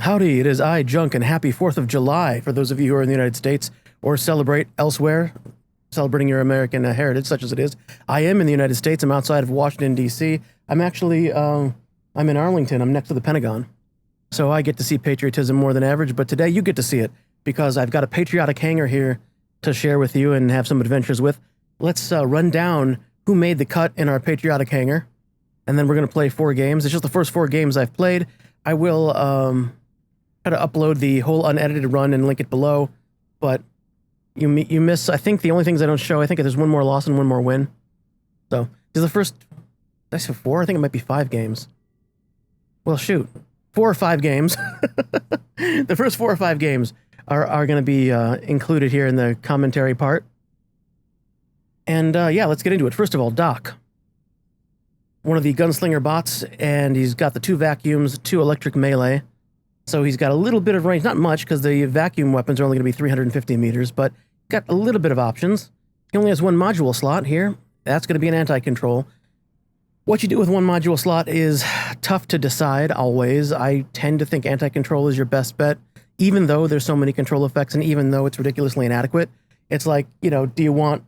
Howdy, it is I, Junk, and happy 4th of July for those of you who are in the United States or celebrate elsewhere, celebrating your American heritage, such as it is. I am in the United States. I'm outside of Washington, D.C. I'm actually, I'm in Arlington. I'm next to the Pentagon. So I get to see patriotism more than average, but today you get to see it because I've got a patriotic hangar here to share with you and have some adventures with. Let's run down who made the cut in our patriotic hangar, and then we're going to play 4 games. It's just the first 4 games I've played. I will try to upload the whole unedited run and link it below, but you miss, I think, the only things I don't show, I think there's 1 more loss and 1 more win. So, this is the first, did I say 4? I think it might be 5 games. Well, shoot. 4 or 5 games. The first 4 or 5 games are going to be included here in the commentary part. And yeah, let's get into it. First of all, Doc. One of the Gunslinger bots, and he's got the 2 vacuums, 2 electric melee. So he's got a little bit of range, not much, because the vacuum weapons are only going to be 350 meters, but got a little bit of options. He only has 1 module slot here. That's going to be an anti-control. What you do with 1 module slot is tough to decide, always. I tend to think anti-control is your best bet, even though there's so many control effects, and even though it's ridiculously inadequate. It's like, you know, do you want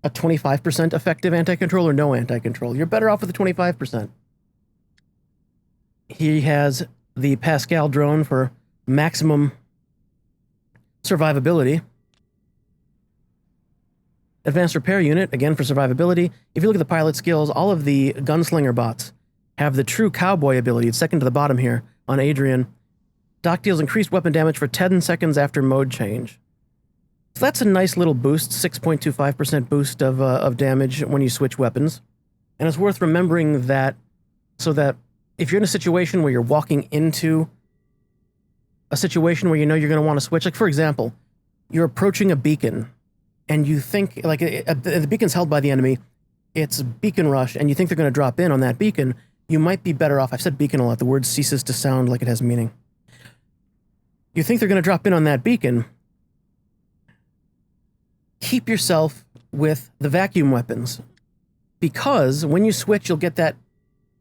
a 25% effective anti-control or no anti-control? You're better off with the 25%. He has the Pascal drone for maximum survivability. Advanced repair unit, again for survivability. If you look at the pilot skills, all of the Gunslinger bots have the true cowboy ability. It's second to the bottom here on Adrian. Doc deals increased weapon damage for 10 seconds after mode change. So that's a nice little boost, 6.25% boost of damage when you switch weapons. And it's worth remembering that so that if you're in a situation where you're walking into a situation where you know you're going to want to switch, like for example, you're approaching a beacon and you think, like the beacon's held by the enemy, it's beacon rush, and you think they're going to drop in on that beacon, you might be better off. I've said beacon a lot. The word ceases to sound like it has meaning. You think they're going to drop in on that beacon, keep yourself with the vacuum weapons, because when you switch, you'll get that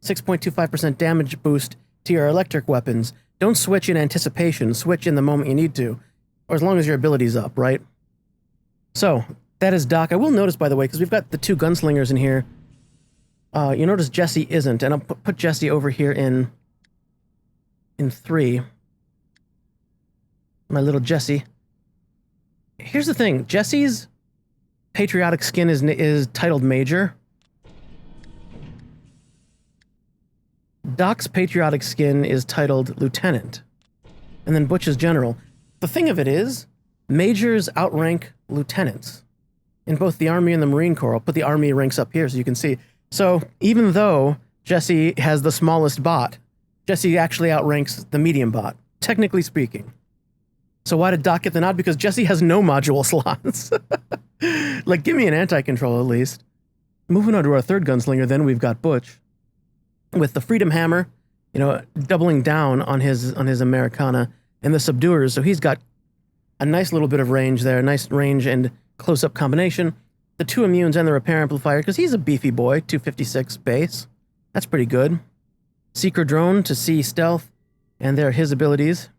6.25% damage boost to your electric weapons. Don't switch in anticipation. Switch in the moment you need to, or as long as your ability's up, right? So, that is Doc. I will notice, by the way, because we've got the 2 gunslingers in here, you notice Jesse isn't, and I'll put Jesse over here in 3. My little Jesse. Here's the thing. Jesse's patriotic skin is titled Major. Doc's patriotic skin is titled Lieutenant. And then Butch is General. The thing of it is, Majors outrank Lieutenants in both the Army and the Marine Corps. I'll put the Army ranks up here so you can see. So even though Jesse has the smallest bot, Jesse actually outranks the medium bot, technically speaking. So why did Doc get the nod? Because Jesse has no module slots. Like, give me an anti-control at least. Moving on to our 3rd gunslinger, then we've got Butch with the Freedom Hammer, you know, doubling down on his Americana, and the Subduers. So he's got a nice little bit of range there, a nice range and close-up combination. The 2 immunes and the repair amplifier, because he's a beefy boy, 256 base. That's pretty good. Seeker drone to see stealth, and there are his abilities.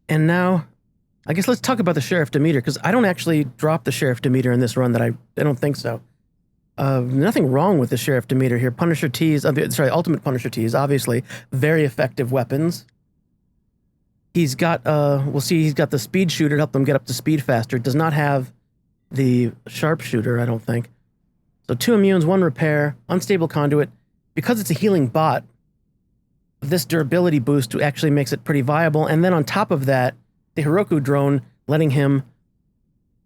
And now, I guess let's talk about the Sheriff Demeter, because I don't actually drop the Sheriff Demeter in this run. I don't think so. Nothing wrong with the Sheriff Demeter here. Punisher T's, Ultimate Punisher T's, obviously. Very effective weapons. He's got, we'll see, he's got the speed shooter to help them get up to speed faster. Does not have the sharpshooter, I don't think. So 2 immunes, 1 repair, unstable conduit. Because it's a healing bot, this durability boost actually makes it pretty viable. And then on top of that, the Heroku drone letting him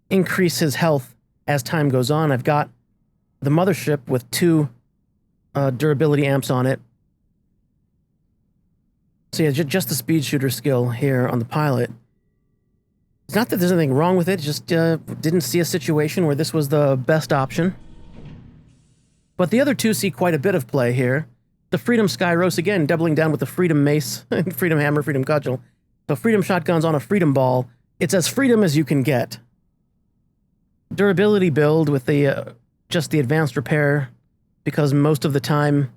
increase his health as time goes on. I've got the mothership with 2 durability amps on it. So yeah, just the speed shooter skill here on the pilot. It's not that there's anything wrong with it, just didn't see a situation where this was the best option. But the other 2 see quite a bit of play here. The Freedom Skyros, again, doubling down with the Freedom Mace, Freedom Hammer, Freedom Cudgel. So Freedom Shotguns on a Freedom Ball. It's as freedom as you can get. Durability build with the just the advanced repair, because most of the time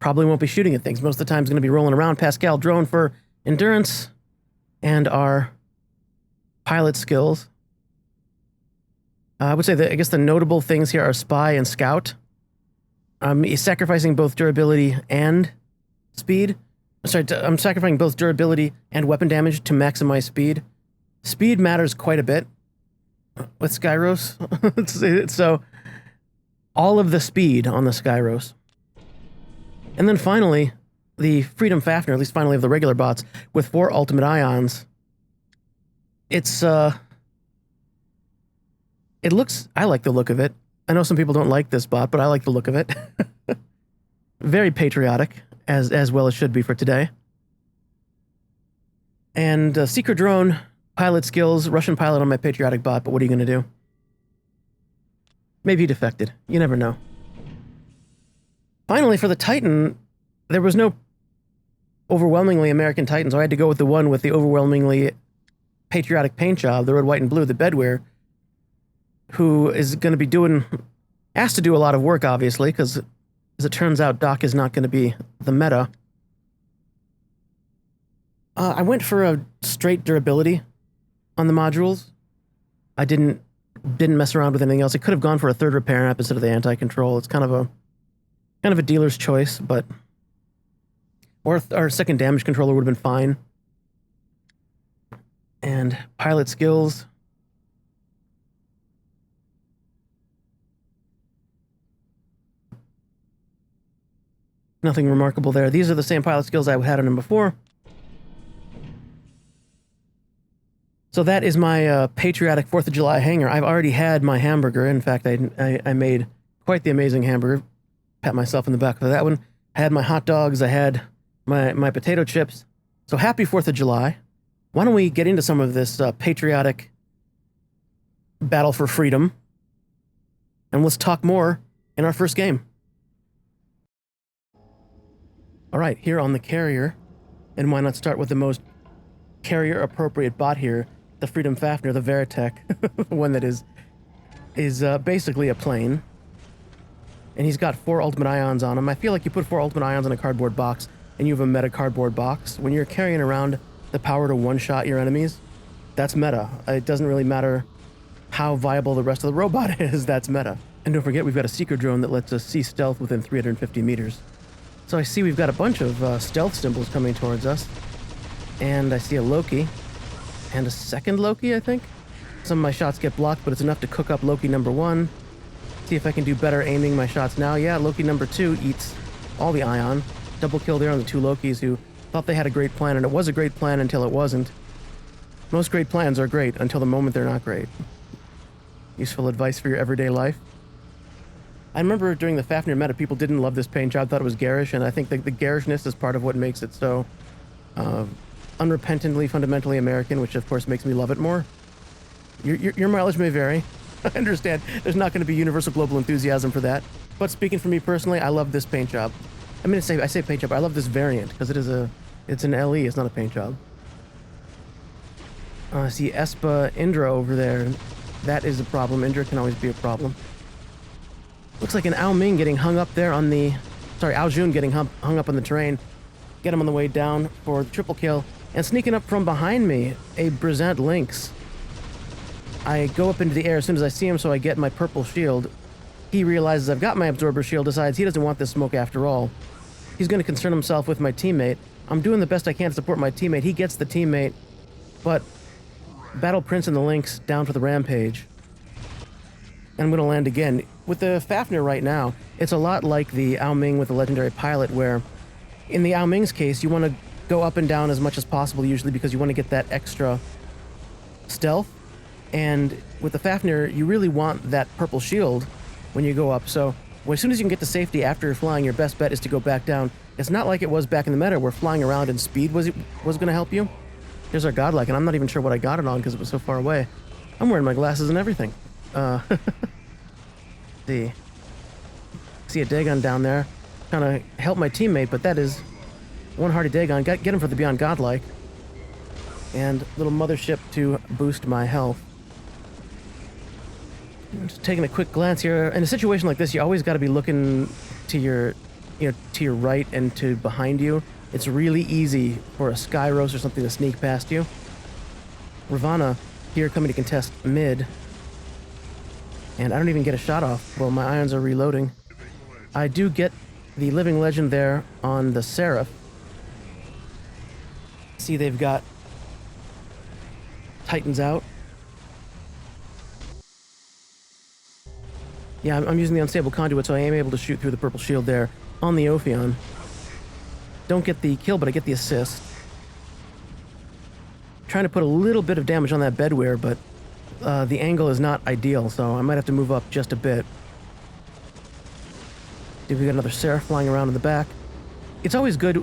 probably won't be shooting at things. Most of the time, it's going to be rolling around. Pascal drone for endurance and our pilot skills. I would say that I guess the notable things here are spy and scout. He's sacrificing both durability and speed. Sorry, I'm sacrificing both durability and weapon damage to maximize speed. Speed matters quite a bit with Skyros. So all of the speed on the Skyros. And then finally, the Freedom Fafnir, at least finally of the regular bots, with 4 ultimate ions. It's, I like the look of it. I know some people don't like this bot, but I like the look of it. Very patriotic, as well as should be for today. And Secret Drone, pilot skills, Russian pilot on my patriotic bot, but what are you going to do? Maybe he defected. You never know. Finally, for the Titan, there was no overwhelmingly American Titan, so I had to go with the one with the overwhelmingly patriotic paint job, the red, white, and blue, the Bedwear, who is going to be asked to do a lot of work, obviously, because as it turns out, Doc is not going to be the meta. I went for a straight durability on the modules. I didn't mess around with anything else. It could have gone for a 3rd repair amp instead of the anti-control. It's kind of a dealer's choice, but or our 2nd damage controller would have been fine. And pilot skills. Nothing remarkable there. These are the same pilot skills I had on him before. So that is my patriotic 4th of July hangar. I've already had my hamburger. In fact, I made quite the amazing hamburger. Pat myself in the back for that one. I had my hot dogs. I had my potato chips. So happy 4th of July. Why don't we get into some of this patriotic battle for freedom? And let's talk more in our first game. All right, here on the carrier. And why not start with the most carrier-appropriate bot here, the Freedom Fafnir, the Veritech, one that is basically a plane. And he's got 4 ultimate ions on him. I feel like you put 4 ultimate ions in a cardboard box, and you have a meta cardboard box. When you're carrying around the power to one-shot your enemies, that's meta. It doesn't really matter how viable the rest of the robot is, that's meta. And don't forget, we've got a seeker drone that lets us see stealth within 350 meters. So I see we've got a bunch of stealth symbols coming towards us. And I see a Loki. And a 2nd Loki, I think? Some of my shots get blocked, but it's enough to cook up Loki number 1. See if I can do better aiming my shots now. Yeah, Loki number 2 eats all the ion. Double kill there on the 2 Lokis who thought they had a great plan, and it was a great plan until it wasn't. Most great plans are great until the moment they're not great. Useful advice for your everyday life. I remember during the Fafnir meta, people didn't love this paint job, thought it was garish, and I think the garishness is part of what makes it so unrepentantly, fundamentally American, which of course makes me love it more. Your mileage may vary. I understand there's not going to be universal global enthusiasm for that. But speaking for me personally, I love this paint job. I say paint job, I love this variant, because it's an LE, it's not a paint job. I see Espa Indra over there. That is a problem. Indra can always be a problem. Looks like an Ao Ming getting hung up there on the... Sorry, Ao Jun getting hung up on the terrain. Get him on the way down for the triple kill. And sneaking up from behind me, a Brisant Lynx. I go up into the air as soon as I see him, so I get my purple shield. He realizes I've got my absorber shield, decides he doesn't want this smoke after all. He's going to concern himself with my teammate. I'm doing the best I can to support my teammate. He gets the teammate, but Battle Prince and the Lynx down for the rampage. And I'm going to land again. With the Fafnir right now, it's a lot like the Ao Ming with the legendary pilot, where in the Ao Ming's case, you want to go up and down as much as possible usually because you want to get that extra stealth. And with the Fafnir, you really want that purple shield when you go up. So as soon as you can get to safety after you're flying, your best bet is to go back down. It's not like it was back in the meta where flying around and speed was going to help you. Here's our godlike, and I'm not even sure what I got it on because it was so far away. I'm wearing my glasses and everything. See a Dagon down there. Trying to help my teammate, but that is one hardy Dagon. Get him for the Beyond Godlike. And little mothership to boost my health. I'm just taking a quick glance here. In a situation like this, you always got to be looking to your to your right and to behind you, it's really easy for a Skyros or something to sneak past you. Ravana here coming to contest mid. And I don't even get a shot off. Well, my ions are reloading. I do get the Living Legend there on the Seraph. See, they've got Titans out. Yeah, I'm using the unstable conduit, so I am able to shoot through the purple shield there on the Ophion. Don't get the kill, but I get the assist. Trying to put a little bit of damage on that bedware, but the angle is not ideal, so I might have to move up just a bit. We got another Seraph flying around in the back. It's always good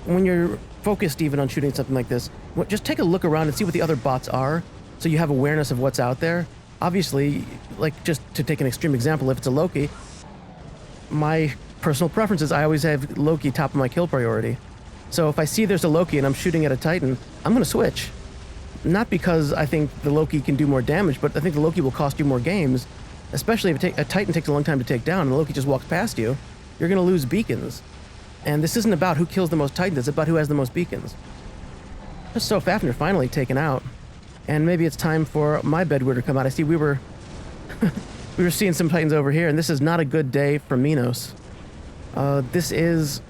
when you're focused even on shooting something like this. Just take a look around and see what the other bots are, so you have awareness of what's out there. Obviously, like, just to take an extreme example, if it's a Loki, my personal preference is I always have Loki top of my kill priority. So if I see there's a Loki and I'm shooting at a Titan, I'm going to switch. Not because I think the Loki can do more damage, but I think the Loki will cost you more games, especially if a Titan takes a long time to take down and the Loki just walks past you. You're going to lose beacons. And this isn't about who kills the most Titans, it's about who has the most beacons. Just so Fafnir finally taken out. And maybe it's time for my bedware to come out. I see we were we were seeing some Titans over here, and this is not a good day for Minos. This is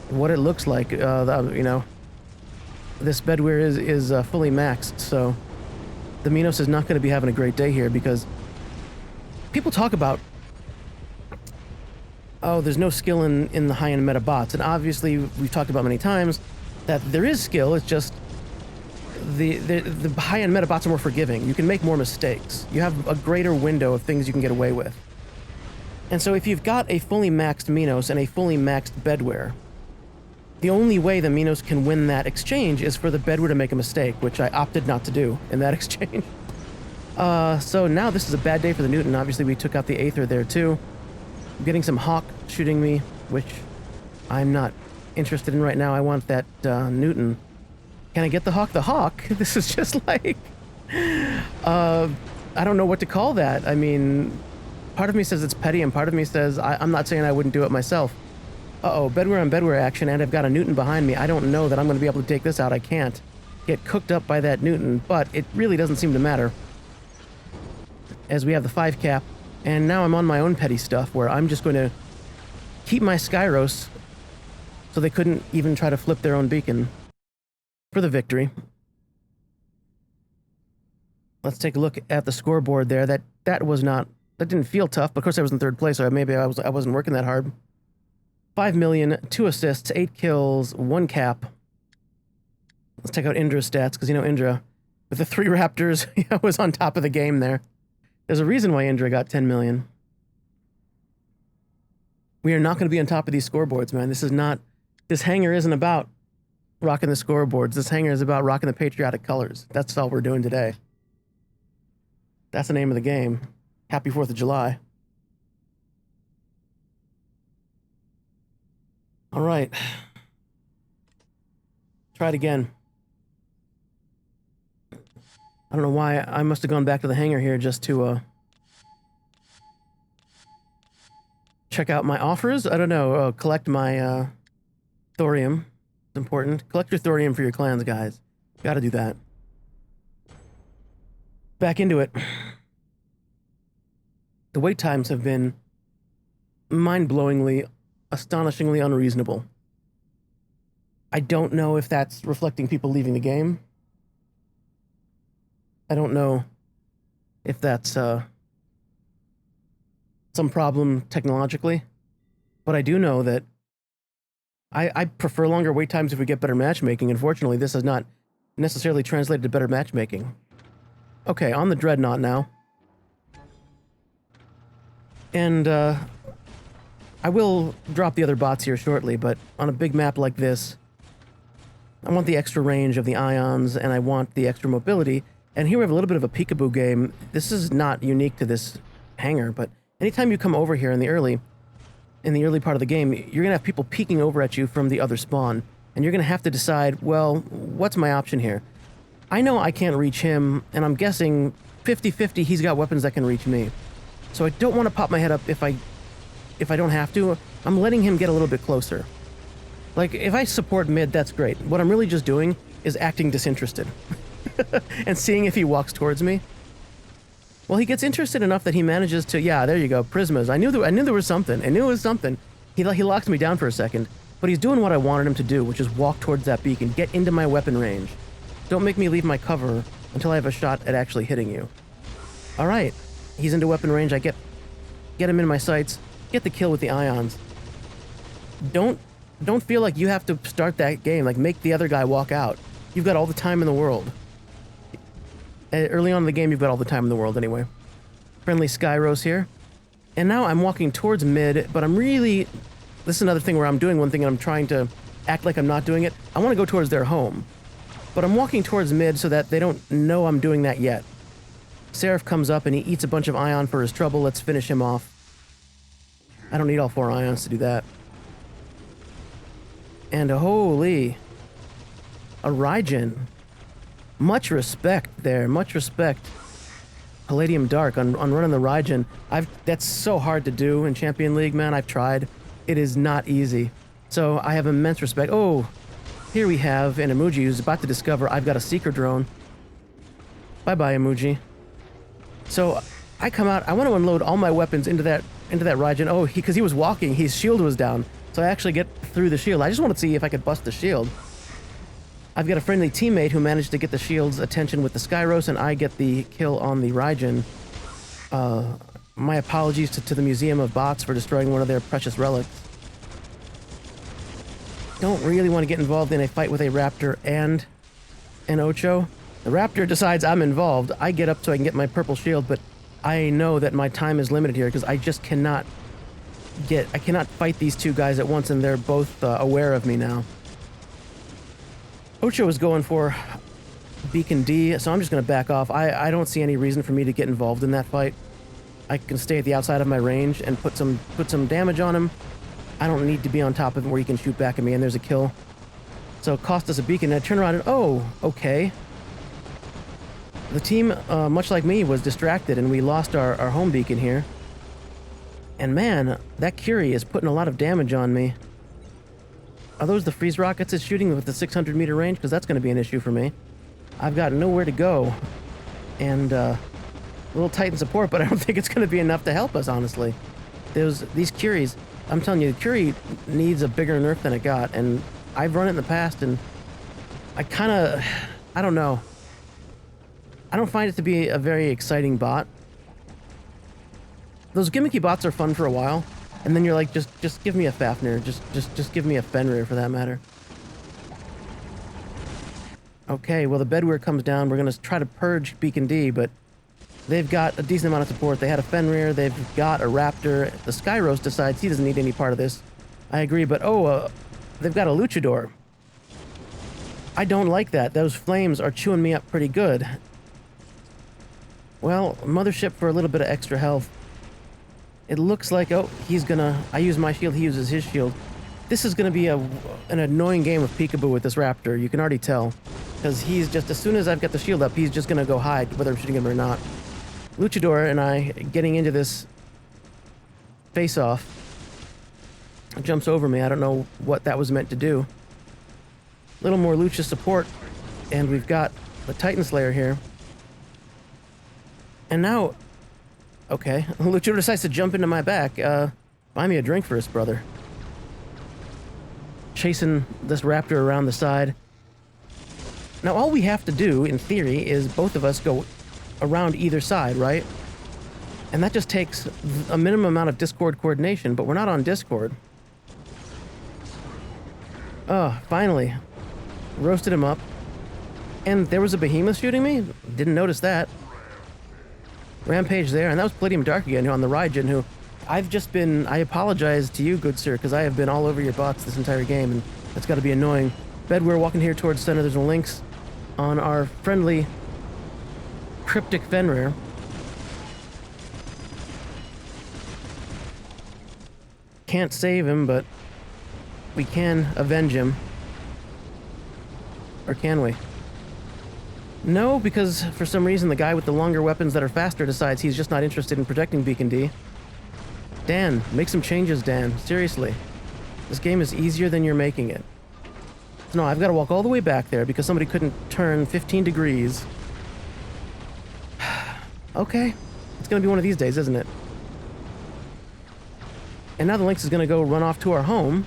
what it looks like. This bedware is fully maxed, so the Minos is not going to be having a great day here, because people talk about, oh, there's no skill in the high-end meta bots, and obviously we've talked about many times that there is skill. It's just the high-end meta bots are more forgiving. You can make more mistakes. You have a greater window of things you can get away with. And so if you've got a fully maxed Minos and a fully maxed bedware, the only way the Minos can win that exchange is for the bedware to make a mistake, which I opted not to do in that exchange. So now this is a bad day for the Newton. Obviously we took out the Aether there too. I'm getting some Hawk shooting me, which I'm not interested in right now. I want that Newton. Can I get the Hawk? The Hawk? This is just like... I don't know what to call that. I mean, part of me says it's petty, and part of me says I'm not saying I wouldn't do it myself. Uh-oh, bedware on bedware action, and I've got a Newton behind me. I don't know that I'm going to be able to take this out. I can't get cooked up by that Newton, but it really doesn't seem to matter, as we have the 5 cap, and now I'm on my own petty stuff, where I'm just going to keep my Skyros so they couldn't even try to flip their own beacon for the victory. Let's take a look at the scoreboard there. That didn't feel tough, but of course I was in 3rd place, so maybe I wasn't working that hard. 5 million, 2 assists, 8 kills, 1 cap. Let's take out Indra's stats, because Indra, with the 3 Raptors, was on top of the game there. There's a reason why Indra got 10 million. We are not going to be on top of these scoreboards, man. This hangar isn't about rocking the scoreboards. This hangar is about rocking the patriotic colors. That's all we're doing today. That's the name of the game. Happy 4th of July. All right. Try it again. I don't know why I must have gone back to the hangar here just to check out my offers. I don't know. Collect my thorium. It's important. Collect your thorium for your clans, guys. Gotta do that. Back into it. The wait times have been mind-blowingly, astonishingly unreasonable. I don't know if that's reflecting people leaving the game. I don't know if that's some problem technologically, but I do know that I prefer longer wait times if we get better matchmaking. Unfortunately, this has not necessarily translated to better matchmaking. Okay, on the Dreadnought now. And I will drop the other bots here shortly, but on a big map like this, I want the extra range of the ions, and I want the extra mobility. And here we have a little bit of a peekaboo game. This is not unique to this hangar, but anytime you come over here in the early part of the game, you're going to have people peeking over at you from the other spawn, and you're going to have to decide, well, what's my option here? I know I can't reach him, and I'm guessing 50-50 he's got weapons that can reach me. So I don't want to pop my head up if I don't have to. I'm letting him get a little bit closer. Like, if I support mid, that's great. What I'm really just doing is acting disinterested. And seeing if he walks towards me. Well, he gets interested enough that he manages to, yeah, there you go, Prismas. I knew there was something. I knew it was something. He locked me down for a second, but he's doing what I wanted him to do, which is walk towards that beacon, get into my weapon range. Don't make me leave my cover until I have a shot at actually hitting you. All right, he's into weapon range. I get him in my sights, get the kill with the ions. Don't feel like you have to start that game, like make the other guy walk out. You've got all the time in the world. Early on in the game, you've got all the time in the world anyway. Friendly Skyros here. And now I'm walking towards mid, but I'm really... This is another thing where I'm doing one thing and I'm trying to act like I'm not doing it. I want to go towards their home. But I'm walking towards mid so that they don't know I'm doing that yet. Seraph comes up and he eats a bunch of ion for his trouble. Let's finish him off. I don't need all 4 ions to do that. And holy... A Raijin. Much respect there, much respect. Palladium Dark on running the Raijin. That's so hard to do in Champion League, man. I've tried. It is not easy. So I have immense respect. Oh, here we have an Emoji who's about to discover I've got a Seeker drone. Bye-bye, Emoji. So I come out, I want to unload all my weapons into that Raijin. Oh, because he was walking, his shield was down. So I actually get through the shield. I just want to see if I could bust the shield. I've got a friendly teammate who managed to get the shield's attention with the Skyros, and I get the kill on the Raijin. My apologies to the Museum of Bots for destroying one of their precious relics. Don't really want to get involved in a fight with a Raptor and an Ocho. The Raptor decides I'm involved. I get up so I can get my purple shield, but I know that my time is limited here because I just cannot I cannot fight these two guys at once, and they're both aware of me now. Ocho is going for Beacon D, so I'm just going to back off. I don't see any reason for me to get involved in that fight. I can stay at the outside of my range and put some damage on him. I don't need to be on top of him where he can shoot back at me, and there's a kill. So it cost us a beacon, and I turn around and, oh, okay. The team, much like me, was distracted, and we lost our home beacon here. And man, that Curie is putting a lot of damage on me. Are those the freeze rockets it's shooting with the 600-meter range? Because that's going to be an issue for me. I've got nowhere to go. And a little Titan support, but I don't think it's going to be enough to help us, honestly. These Curies, I'm telling you, the Curie needs a bigger nerf than it got. And I've run it in the past, and I don't know. I don't find it to be a very exciting bot. Those gimmicky bots are fun for a while. And then you're like, just give me a Fafnir. Just give me a Fenrir, for that matter. Okay, well, the Bedweir comes down. We're going to try to purge Beacon D, but they've got a decent amount of support. They had a Fenrir. They've got a Raptor. The Skyros decides he doesn't need any part of this. I agree, but they've got a Luchador. I don't like that. Those flames are chewing me up pretty good. Well, Mothership for a little bit of extra health. It looks like, oh, I use my shield, he uses his shield. This is gonna be an annoying game of peekaboo with this Raptor, you can already tell. Because he's just, as soon as I've got the shield up, he's just gonna go hide, whether I'm shooting him or not. Luchador and I getting into this face-off. Jumps over me, I don't know what that was meant to do. A little more Lucha support, and we've got the Titan Slayer here. And now... Okay, Luchador decides to jump into my back. Buy me a drink first, brother. Chasing this Raptor around the side. Now, all we have to do, in theory, is both of us go around either side, right? And that just takes a minimum amount of Discord coordination, but we're not on Discord. Oh, finally. Roasted him up. And there was a behemoth shooting me? Didn't notice that. Rampage there, and that was Palladium Dark again on the Raijin, who I apologize to you, good sir, because I have been all over your bots this entire game, and that's got to be annoying. Bedweir walking here towards center. There's a Lynx on our friendly Cryptic Fenrir. Can't save him, but we can avenge him. Or can we? No, because for some reason the guy with the longer weapons that are faster decides he's just not interested in protecting Beacon D. Dan, make some changes, Dan. Seriously. This game is easier than you're making it. So no, I've got to walk all the way back there because somebody couldn't turn 15 degrees. Okay. It's going to be one of these days, isn't it? And now the Lynx is going to go run off to our home.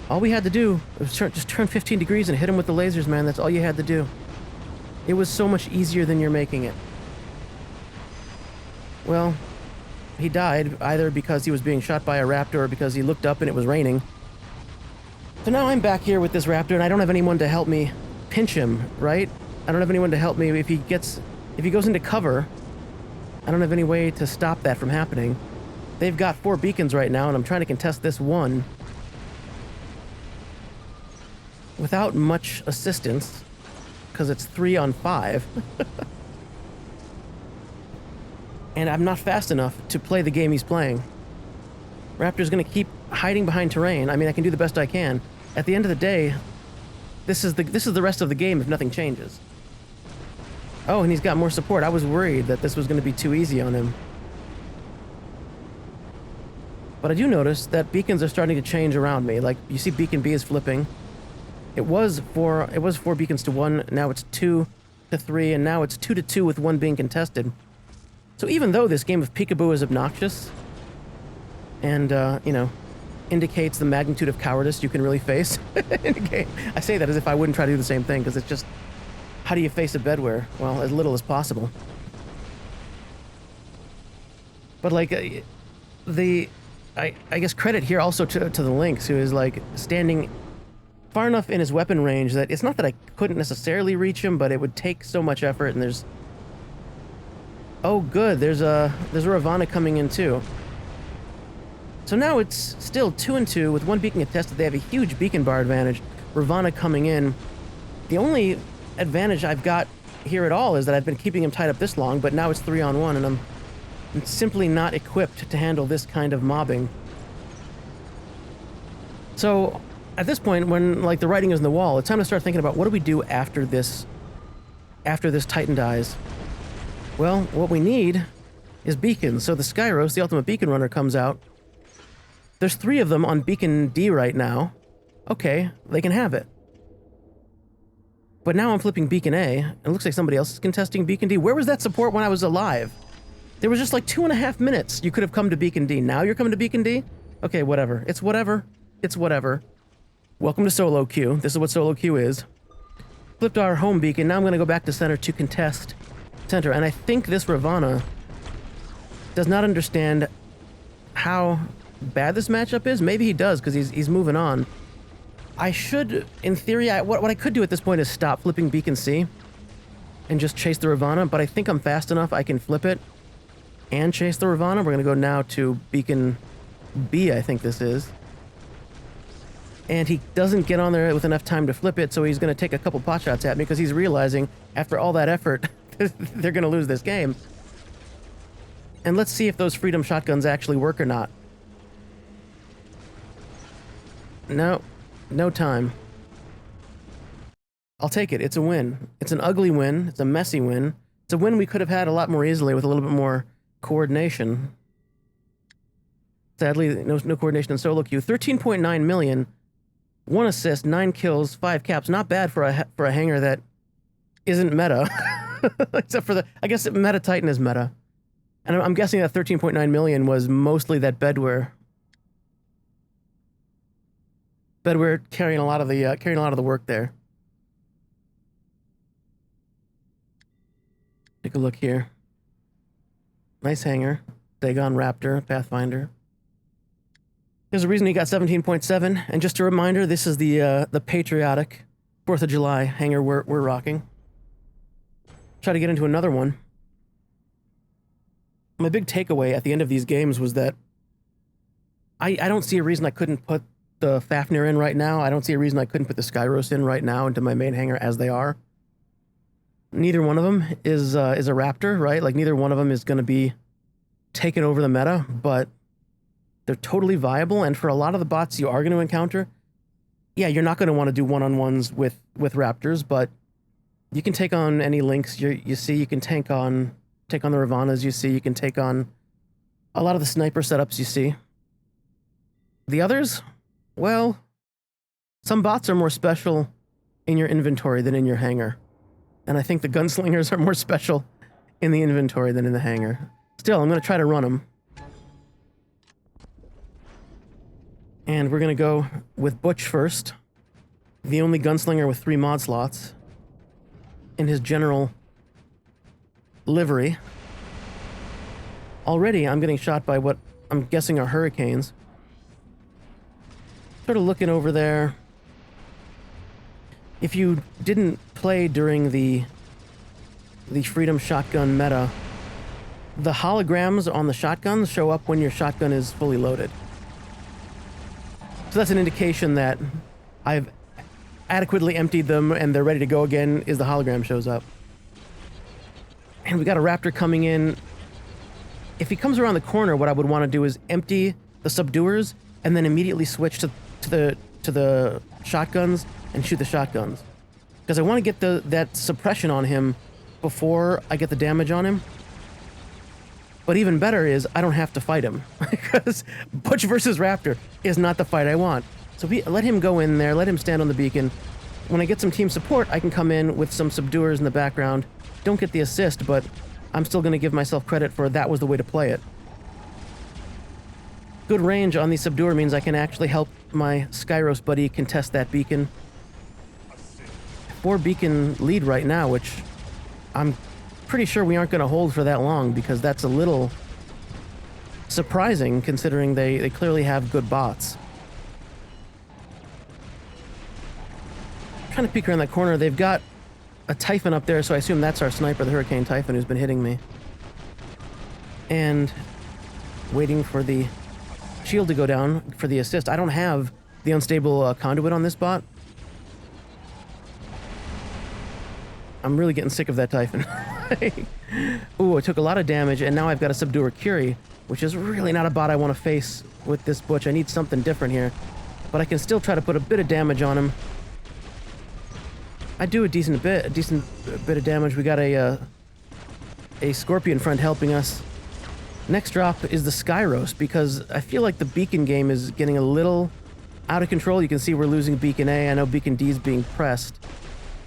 All we had to do was just turn 15 degrees and hit him with the lasers, man. That's all you had to do. It was so much easier than you're making it. Well, he died either because he was being shot by a raptor or because he looked up and it was raining. So now I'm back here with this raptor and I don't have anyone to help me pinch him, right? I don't have anyone to help me if he goes into cover. I don't have any way to stop that from happening. They've got 4 beacons right now and I'm trying to contest this one without much assistance because it's 3 on 5. And I'm not fast enough to play the game he's playing. Raptor's gonna keep hiding behind terrain. I mean, I can do the best I can. At the end of the day, this is the rest of the game if nothing changes. Oh, and he's got more support. I was worried that this was gonna be too easy on him. But I do notice that beacons are starting to change around me. Like, you see beacon B is flipping. It was 4 beacons to 1, now it's 2 to 3, and now it's 2 to 2 with 1 being contested. So even though this game of peekaboo is obnoxious, and, you know, indicates the magnitude of cowardice you can really face in a game, I say that as if I wouldn't try to do the same thing, because it's just, how do you face a bedware? Well, as little as possible. But, like, I guess credit here also to the Lynx, who is, like, standing far enough in his weapon range that it's not that I couldn't necessarily reach him, but it would take so much effort, and there's... Oh, good, there's a Ravana coming in, too. So now it's still 2 and 2, with 1 beacon contested. They have a huge beacon bar advantage. Ravana coming in. The only advantage I've got here at all is that I've been keeping him tied up this long, but now it's 3 on 1, and I'm simply not equipped to handle this kind of mobbing. So... at this point, when, like, the writing is on the wall, it's time to start thinking about what do we do after this Titan dies. Well, what we need is beacons. So the Skyros, the ultimate beacon runner, comes out. There's 3 of them on beacon D right now. Okay, they can have it. But now I'm flipping beacon A, and it looks like somebody else is contesting beacon D. Where was that support when I was alive? There was just like 2.5 minutes you could have come to beacon D. Now you're coming to beacon D? Okay, whatever. It's whatever. It's whatever. Welcome to solo queue. This is what solo queue is. Flipped our home beacon. Now I'm going to go back to center to contest center. And I think this Ravana does not understand how bad this matchup is. Maybe he does because he's moving on. I should, in theory, what I could do at this point is stop flipping beacon C and just chase the Ravana. But I think I'm fast enough. I can flip it and chase the Ravana. We're going to go now to beacon B, I think this is. And he doesn't get on there with enough time to flip it, so he's going to take a couple pot shots at me because he's realizing, after all that effort, they're going to lose this game. And let's see if those Freedom shotguns actually work or not. No. No time. I'll take it. It's a win. It's an ugly win. It's a messy win. It's a win we could have had a lot more easily with a little bit more coordination. Sadly, no coordination in solo queue. 13.9 million. 1 assist, 9 kills, 5 caps. Not bad for a Hangar that isn't meta. Except for I guess Meta Titan is meta. And I'm guessing that 13.9 million was mostly that bedware. Bedware carrying a lot of the work there. Take a look here. Nice Hangar. Dagon Raptor, Pathfinder. There's a reason he got 17.7, and just a reminder, this is the patriotic 4th of July Hangar we're rocking. Try to get into another one. My big takeaway at the end of these games was that I don't see a reason I couldn't put the Fafnir in right now. I don't see a reason I couldn't put the Skyros in right now into my main Hangar as they are. Neither one of them is a Raptor, right? Like, neither one of them is going to be taking over the meta, but they're totally viable, and for a lot of the bots you are going to encounter, yeah, you're not going to want to do one-on-ones with Raptors, but you can take on any Lynx you see. You can take on the Ravanas you see. You can take on a lot of the sniper setups you see. The others, well, some bots are more special in your inventory than in your hangar. And I think the gunslingers are more special in the inventory than in the hangar. Still, I'm going to try to run them. And we're going to go with Butch first. The only gunslinger with 3 mod slots. In his general livery. Already, I'm getting shot by what I'm guessing are hurricanes. Sort of looking over there. If you didn't play during the Freedom shotgun meta, the holograms on the shotguns show up when your shotgun is fully loaded. So that's an indication that I've adequately emptied them and they're ready to go again, is the hologram shows up. And we got a raptor coming in. If he comes around the corner, what I would want to do is empty the subduers and then immediately switch to the shotguns and shoot the shotguns. Because I want to get that suppression on him before I get the damage on him. But even better is I don't have to fight him. Because Butch versus Raptor is not the fight I want. So let him go in there, let him stand on the beacon. When I get some team support, I can come in with some subduers in the background. Don't get the assist, but I'm still going to give myself credit for that was the way to play it. Good range on the subduer means I can actually help my Skyros buddy contest that beacon. 4 beacon lead right now, which I'm pretty sure we aren't going to hold for that long because that's a little surprising considering they clearly have good bots. I'm trying to peek around that corner. They've got a Typhon up there, so I assume that's our sniper, the Hurricane Typhon, who's been hitting me. And waiting for the shield to go down for the assist. I don't have the unstable conduit on this bot. I'm really getting sick of that Typhon. Ooh, I took a lot of damage, and now I've got a Subduer Curie, which is really not a bot I want to face with this Butch. I need something different here. But I can still try to put a bit of damage on him. I do a decent bit of damage. We got a Scorpion friend helping us. Next drop is the Skyros, because I feel like the Beacon game is getting a little out of control. You can see we're losing Beacon A. I know Beacon D is being pressed.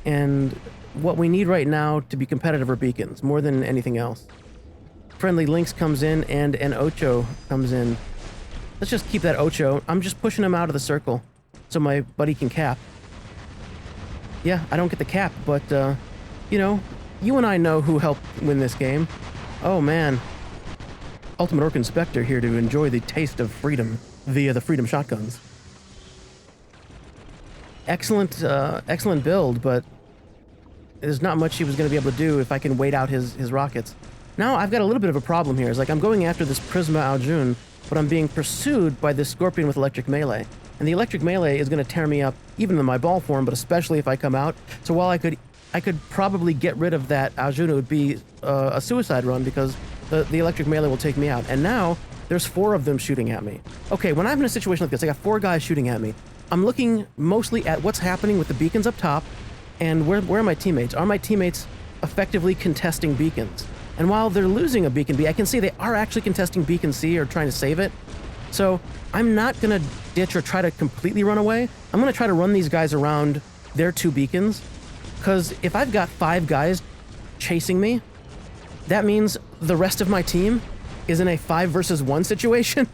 And what we need right now to be competitive are beacons, more than anything else. Friendly Lynx comes in, and an Ocho comes in. Let's just keep that Ocho. I'm just pushing him out of the circle so my buddy can cap. Yeah, I don't get the cap, but, you know, you and I know who helped win this game. Oh, man. Ultimate Orc Inspector here to enjoy the taste of freedom via the Freedom shotguns. Excellent, excellent build, but there's not much he was going to be able to do if I can wait out his rockets. Now I've got a little bit of a problem here. It's like I'm going after this Prisma Aljun, but I'm being pursued by this Scorpion with electric melee. And the electric melee is going to tear me up, even in my ball form, but especially if I come out. So while I could probably get rid of that Aljun, it would be a suicide run because the electric melee will take me out. And now there's 4 of them shooting at me. Okay, when I'm in a situation like this, I got 4 guys shooting at me. I'm looking mostly at what's happening with the beacons up top, and where are my teammates? Are my teammates effectively contesting beacons? And while they're losing a beacon B, I can see they are actually contesting beacon C or trying to save it. So I'm not going to ditch or try to completely run away. I'm going to try to run these guys around their 2 beacons, because if I've got 5 guys chasing me, that means the rest of my team is in a 5 versus 1 situation,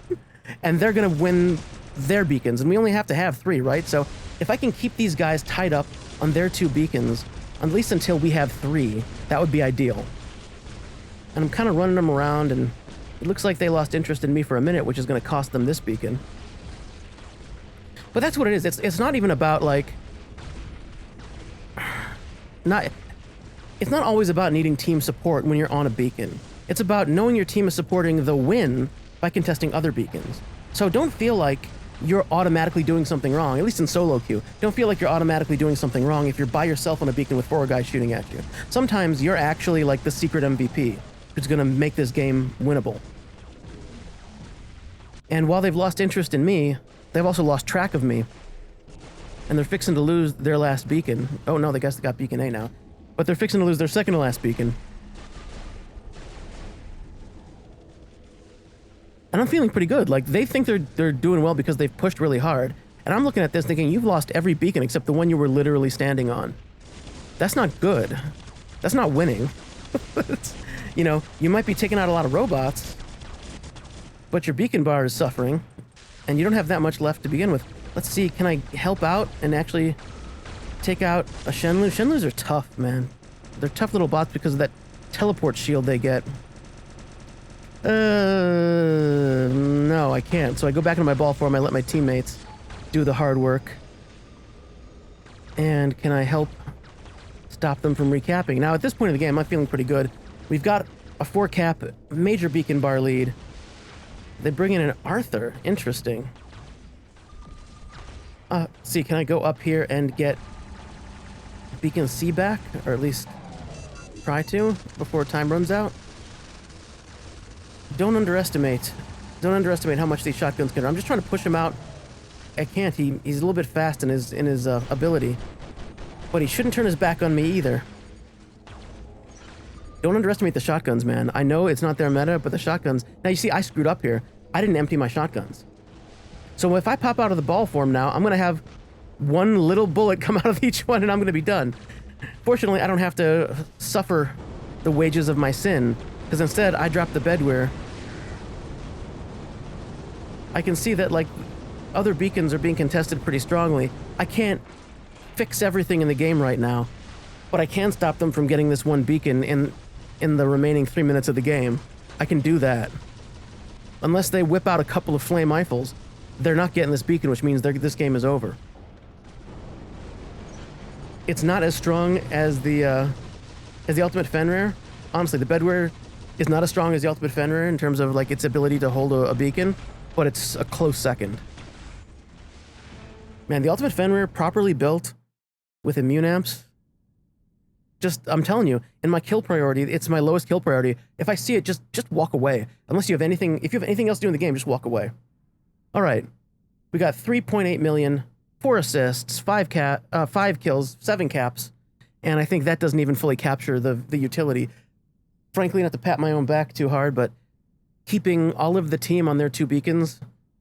and they're going to win their beacons, and we only have to have 3, right? So if I can keep these guys tied up on their 2 beacons, at least until we have 3, that would be ideal. And I'm kind of running them around, and it looks like they lost interest in me for a minute, which is going to cost them this beacon. But that's what it is. It's not even about, like... It's not always about needing team support when you're on a beacon. It's about knowing your team is supporting the win by contesting other beacons. So don't feel like you're automatically doing something wrong, at least in solo queue. Don't feel like you're automatically doing something wrong if you're by yourself on a beacon with 4 guys shooting at you. Sometimes you're actually like the secret MVP who's going to make this game winnable. And while they've lost interest in me, they've also lost track of me. And they're fixing to lose their last beacon. Oh no, they guess they got beacon A now. But they're fixing to lose their second to last beacon. And I'm feeling pretty good. Like, they think they're doing well because they've pushed really hard. And I'm looking at this thinking, you've lost every beacon except the one you were literally standing on. That's not good. That's not winning. You know, you might be taking out a lot of robots, but your beacon bar is suffering, and you don't have that much left to begin with. Let's see, can I help out and actually take out a Shenlu? Shenlus are tough, man. They're tough little bots because of that teleport shield they get. No, I can't. So I go back into my ball form, I let my teammates do the hard work. And can I help stop them from recapping? Now, at this point in the game, I'm feeling pretty good. We've got a 4-cap, major beacon bar lead. They bring in an Arthur. Interesting. See, can I go up here and get Beacon C back? Or at least try to before time runs out? Don't underestimate how much these shotguns can do. I'm just trying to push him out. I can't. He's a little bit fast in his ability. But he shouldn't turn his back on me either. Don't underestimate the shotguns, man. I know it's not their meta, but the shotguns... Now, you see, I screwed up here. I didn't empty my shotguns. So if I pop out of the ball form now, I'm going to have one little bullet come out of each one, and I'm going to be done. Fortunately, I don't have to suffer the wages of my sin, because instead, I drop the bedware. I can see that, like, other beacons are being contested pretty strongly. I can't fix everything in the game right now, but I can stop them from getting this one beacon in the remaining 3 minutes of the game. I can do that. Unless they whip out a couple of flame Eiffels, they're not getting this beacon, which means this game is over. It's not as strong as the Ultimate Fenrir. Honestly, the bedware is not as strong as the Ultimate Fenrir in terms of like its ability to hold a beacon, but it's a close second. Man, the Ultimate Fenrir properly built with immune amps. I'm telling you, in my kill priority, it's my lowest kill priority. If I see it, just walk away. Unless you have anything, if you have anything else to do in the game, just walk away. All right, we got 3.8 million, 4 assists, 5 kills, 7 caps, and I think that doesn't even fully capture the utility. Frankly, not to pat my own back too hard, but keeping all of the team on their 2 beacons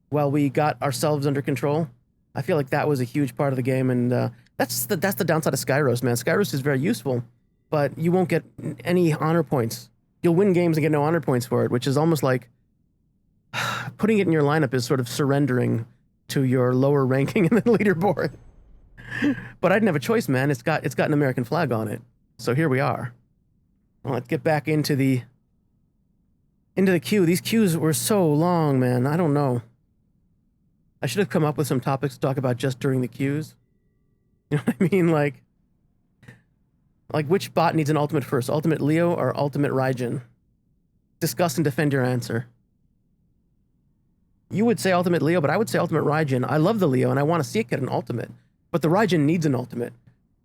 while we got ourselves under control, I feel like that was a huge part of the game, and that's the downside of Skyros, man. Skyros is very useful, but you won't get any honor points. You'll win games and get no honor points for it, which is almost like putting it in your lineup is sort of surrendering to your lower ranking in the leaderboard. But I didn't have a choice, man. It's got an American flag on it, so here we are. Well, let's get back into the queue. These queues were so long, man. I don't know. I should have come up with some topics to talk about just during the queues. You know what I mean? Like which bot needs an ultimate first? Ultimate Leo or Ultimate Raijin? Discuss and defend your answer. You would say Ultimate Leo, but I would say Ultimate Raijin. I love the Leo, and I want to see it get an ultimate. But the Raijin needs an ultimate.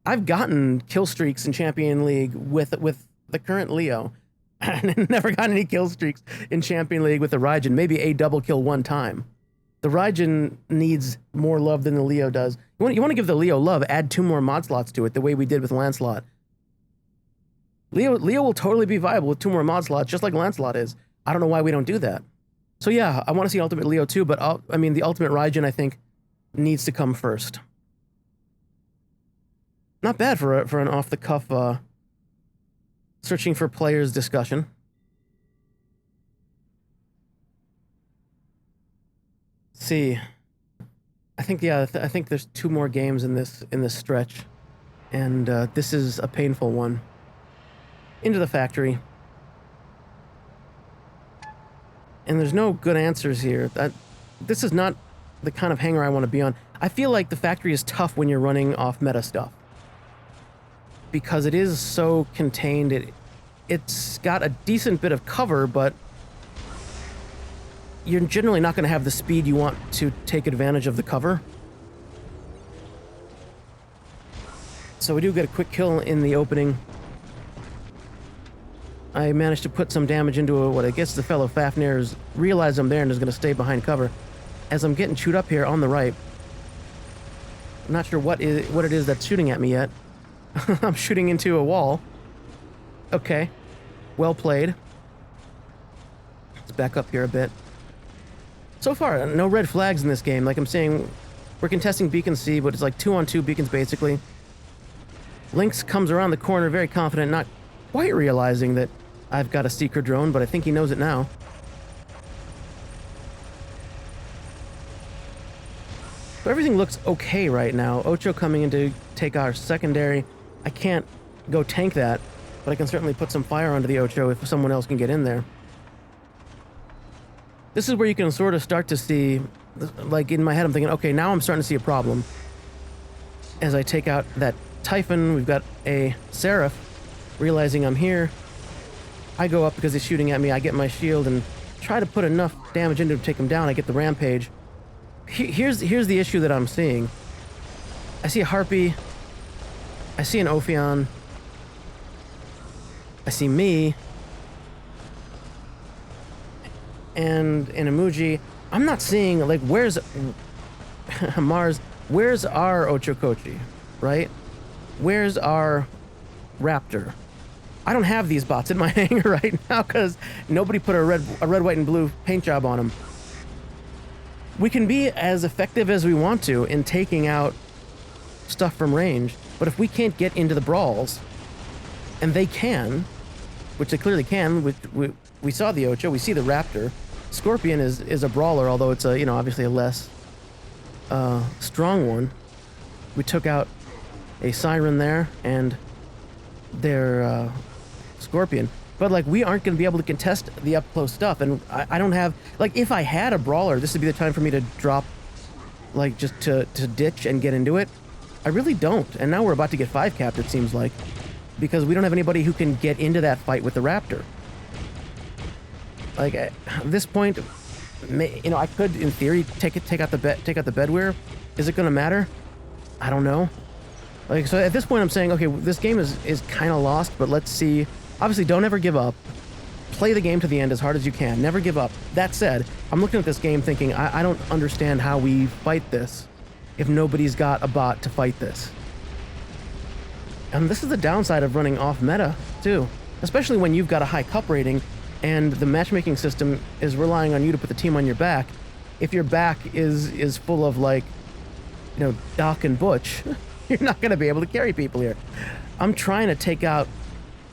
I've gotten kill streaks in Champion League with the current Leo, and never got any kill streaks in Champion League with the Raijin. Maybe a double kill one time. The Raijin needs more love than the Leo does. You want to give the Leo love, add 2 more mod slots to it, the way we did with Lancelot. Leo will totally be viable with 2 more mod slots, just like Lancelot is. I don't know why we don't do that. So yeah, I want to see Ultimate Leo too, but I mean, the Ultimate Raijin, I think, needs to come first. Not bad for an off-the-cuff searching for players discussion. Let's see, I think I think there's 2 more games in this stretch, and this is a painful one. Into the factory. And there's no good answers here. This is not the kind of hangar I want to be on. I feel like the factory is tough when you're running off meta stuff, because it is so contained. It's got a decent bit of cover, but you're generally not going to have the speed you want to take advantage of the cover. So we do get a quick kill in the opening. I managed to put some damage into what I guess the fellow Fafnir's realized I'm there and is going to stay behind cover. As I'm getting chewed up here on the right. I'm not sure what it is that's shooting at me yet. I'm shooting into a wall. Okay. Well played. Let's back up here a bit. So far, no red flags in this game. Like I'm saying, we're contesting Beacon C, but it's like 2-on-2 beacons, basically. Lynx comes around the corner, very confident, not quite realizing that I've got a seeker drone, but I think he knows it now. So everything looks okay right now. Ocho coming in to take our secondary. I can't go tank that, but I can certainly put some fire onto the Ocho if someone else can get in there. This is where you can sort of start to see, like in my head I'm thinking, okay, now I'm starting to see a problem. As I take out that Typhon, we've got a Seraph, realizing I'm here. I go up because he's shooting at me, I get my shield and try to put enough damage into him to take him down. I get the Rampage. Here's the issue that I'm seeing. I see a Harpy. I see an Ophion. I see me. And an Emoji. I'm not seeing, like, where's Mars? Where's our Ochokochi, right? Where's our Raptor? I don't have these bots in my hangar right now because nobody put a red, white, and blue paint job on them. We can be as effective as we want to in taking out stuff from range, but if we can't get into the brawls, and they can, which they clearly can, we saw the Ocho, we see the Raptor. Scorpion is a brawler, although it's a, you know, obviously a less strong one. We took out a Siren there and their Scorpion. But, like, we aren't going to be able to contest the up-close stuff, and I don't have... Like, if I had a brawler, this would be the time for me to drop, like, just to ditch and get into it. I really don't, and now we're about to get 5-capped, it seems like, because we don't have anybody who can get into that fight with the Raptor. Like, at this point, you know, I could, in theory, take out the bedwear. Is it going to matter? I don't know. Like, so at this point, I'm saying, okay, this game is kind of lost, but let's see... Obviously, don't ever give up. Play the game to the end as hard as you can. Never give up. That said, I'm looking at this game thinking, I don't understand how we fight this if nobody's got a bot to fight this. And this is the downside of running off meta, too. Especially when you've got a high cup rating and the matchmaking system is relying on you to put the team on your back. If your back is full of, like, you know, Doc and Butch, you're not going to be able to carry people here. I'm trying to take out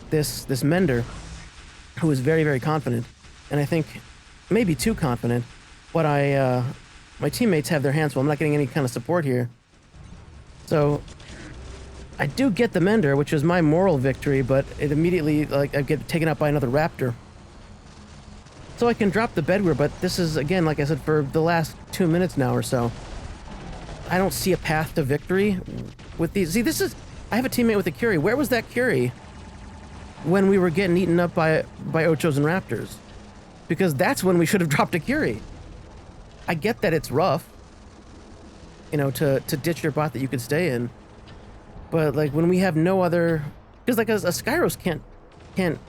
this Mender, who is very, very confident, and I think maybe too confident, but my teammates have their hands full. I'm not getting any kind of support here. So I do get the Mender, which is my moral victory, but it immediately, like, I get taken out by another Raptor. So I can drop the bedwear, but this is, again, like I said, for the last 2 minutes now or so. I don't see a path to victory with these. See, this is... I have a teammate with a Curie. Where was that Curie when we were getting eaten up by Ochos and Raptors? Because that's when we should have dropped a Curie. I get that it's rough, you know, to ditch your bot that you could stay in. But, like, when we have no other... Because, like, a Skyros can't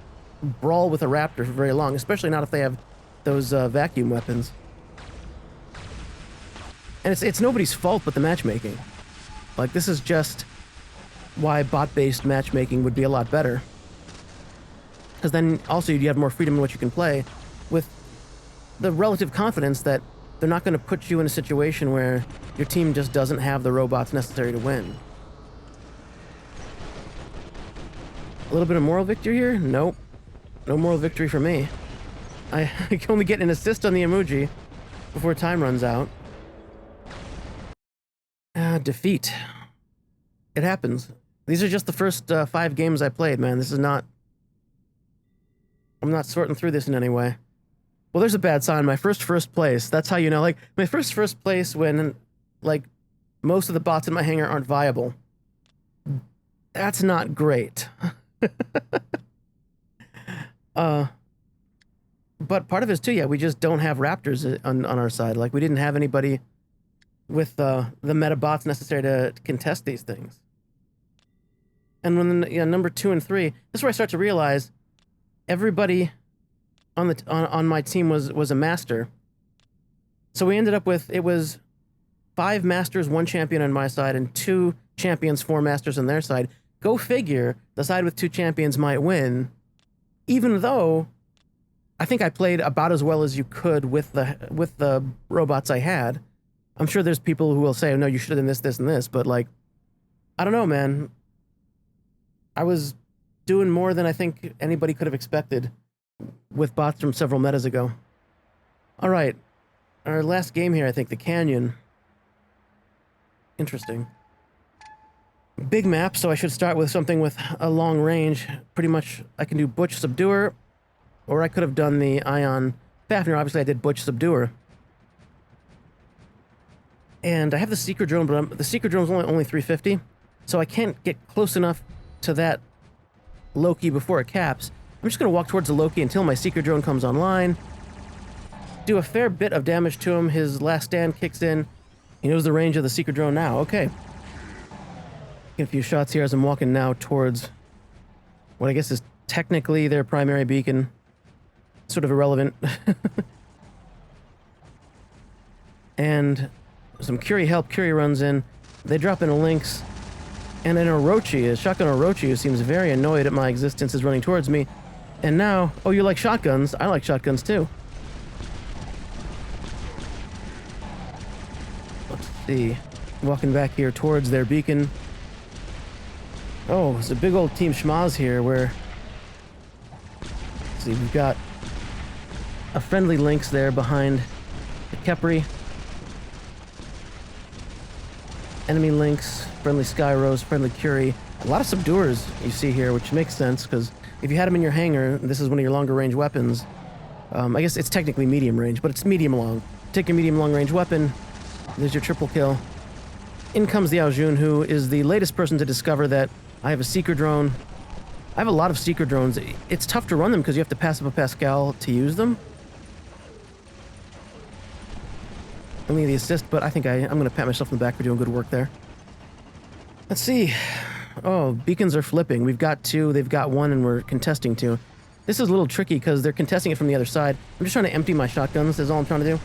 brawl with a Raptor for very long, especially not if they have those vacuum weapons. And it's nobody's fault but the matchmaking. Like, this is just why bot-based matchmaking would be a lot better. Because then also you have more freedom in what you can play, with the relative confidence that they're not going to put you in a situation where your team just doesn't have the robots necessary to win. A little bit of moral victory here? Nope. No moral victory for me. I can only get an assist on the emoji before time runs out. Defeat. It happens. These are just the first 5 games I played, man. This is not... I'm not sorting through this in any way. Well, there's a bad sign. My first place. That's how you know. Like, my first place when, like, most of the bots in my hangar aren't viable. That's not great. But part of it is, too, yeah, we just don't have Raptors on our side. Like, we didn't have anybody with the meta bots necessary to contest these things. And when, you know, number 2 and 3, this is where I start to realize everybody on my team was a master. So we ended up with, it was 5 masters, 1 champion on my side, and 2 champions, 4 masters on their side. Go figure, the side with 2 champions might win, even though I think I played about as well as you could with the robots I had. I'm sure there's people who will say, oh, no, you should have done this, this, and this, but like, I don't know, man. I was doing more than I think anybody could have expected with bots from several metas ago. All right, our last game here, I think, the Canyon. Interesting. Big map, so I should start with something with a long range. Pretty much, I can do Butch Subduer, or I could have done the Ion Fafnir. Obviously, I did Butch Subduer. And I have the Seeker Drone, but the Seeker Drone's only 350, so I can't get close enough to that Loki before it caps. I'm just going to walk towards the Loki until my Seeker Drone comes online. Do a fair bit of damage to him. His last stand kicks in. He knows the range of the Seeker Drone now. Okay. Get a few shots here as I'm walking now towards what I guess is technically their primary beacon. Sort of irrelevant. And some Curie help. Curie runs in. They drop in a Lynx. And an Orochi, a shotgun Orochi, who seems very annoyed at my existence, is running towards me. And now, oh, you like shotguns? I like shotguns too. Let's see. Walking back here towards their beacon. Oh, it's a big old Team Schmaz here where... Let's see, we've got a friendly Lynx there behind the Kepri. Enemy Lynx, friendly Sky Rose, friendly Curie. A lot of subduers you see here, which makes sense, because if you had them in your hangar, this is one of your longer range weapons. I guess it's technically medium range, but it's medium long. Take your medium long range weapon, there's your triple kill. In comes the Aojun, who is the latest person to discover that I have a Seeker Drone. I have a lot of Seeker Drones. It's tough to run them because you have to pass up a Pascal to use them. Only the assist, but I think I'm going to pat myself on the back for doing good work there. Let's see. Oh, beacons are flipping. We've got two, they've got one, and we're contesting two. This is a little tricky because they're contesting it from the other side. I'm just trying to empty my shotguns, that's all I'm trying to do.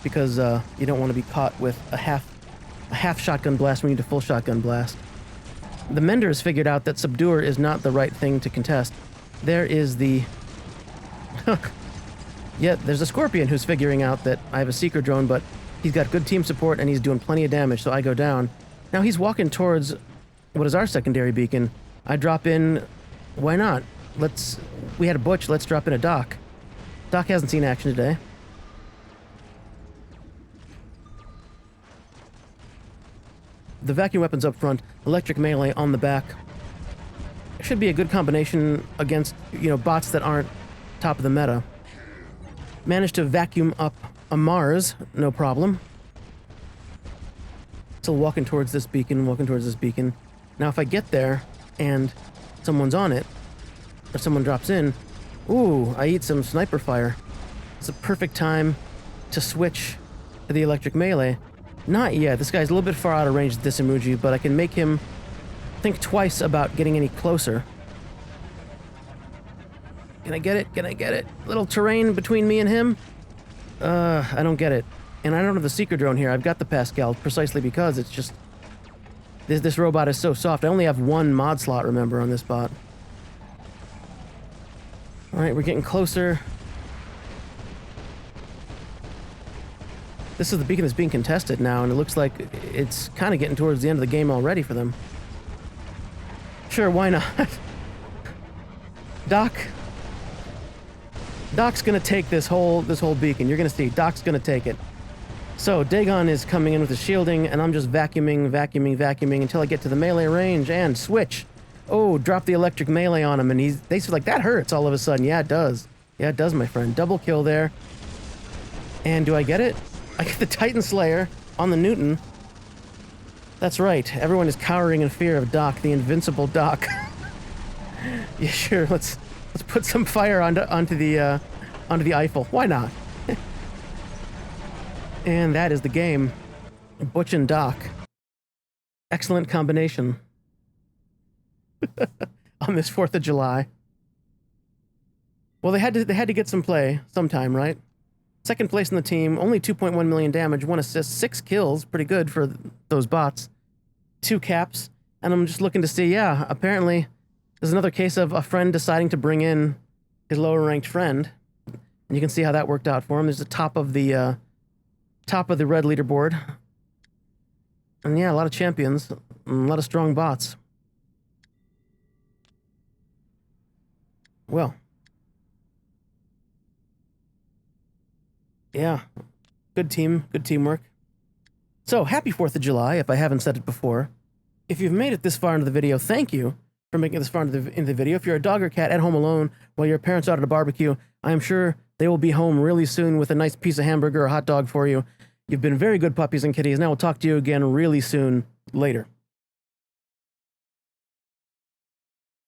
Because you don't want to be caught with a half shotgun blast when you need a full shotgun blast. The Mender has figured out that Subduer is not the right thing to contest. There is the... Yeah, there's a Scorpion who's figuring out that I have a Seeker Drone, but he's got good team support and he's doing plenty of damage, so I go down. Now he's walking towards what is our secondary beacon. I drop in... Why not? We had a Butch, let's drop in a Doc. Doc hasn't seen action today. The vacuum weapons up front, electric melee on the back. Should be a good combination against, bots that aren't top of the meta. Managed to vacuum up a Mars, no problem. Still walking towards this beacon, Now if I get there and someone's on it, or someone drops in, ooh, I eat some sniper fire. It's a perfect time to switch to the electric melee. Not yet. This guy's a little bit far out of range with this emoji, but I can make him think twice about getting any closer. Can I get it? Little terrain between me and him? I don't get it. And I don't have the Seeker Drone here. I've got the Pascal precisely because it's just... This robot is so soft. I only have one mod slot, remember, on this bot. Alright, we're getting closer. This is the beacon that's being contested now, and it looks like it's kind of getting towards the end of the game already for them. Sure, why not? Doc's gonna take this whole beacon. You're gonna see, Doc's gonna take it. So, Dagon is coming in with his shielding, and I'm just vacuuming until I get to the melee range, and switch! Oh, drop the electric melee on him, and they say like, that hurts all of a sudden. Yeah, it does. Yeah, it does, my friend. Double kill there. And do I get it? I get the Titan Slayer on the Newton. That's right. Everyone is cowering in fear of Doc, the invincible Doc. Yeah, sure. Let's put some fire onto the Eiffel. Why not? And that is the game. Butch and Doc. Excellent combination. On this 4th of July. Well, they had to get some play sometime, right? Second place in the team, only 2.1 million damage, 1 assist, 6 kills, pretty good for those bots. 2 caps, and I'm just looking to see, yeah, apparently there's another case of a friend deciding to bring in his lower ranked friend. And you can see how that worked out for him. There's the top of the red leaderboard. And yeah, a lot of champions, and a lot of strong bots. Well. Yeah. Good team, good teamwork. So, happy 4th of July, if I haven't said it before. If you've made it this far into the video, thank you for making it this far into the video. If you're a dog or cat at home alone while your parents are out at a barbecue, I am sure they will be home really soon with a nice piece of hamburger or hot dog for you. You've been very good puppies and kitties, and I will talk to you again really soon later.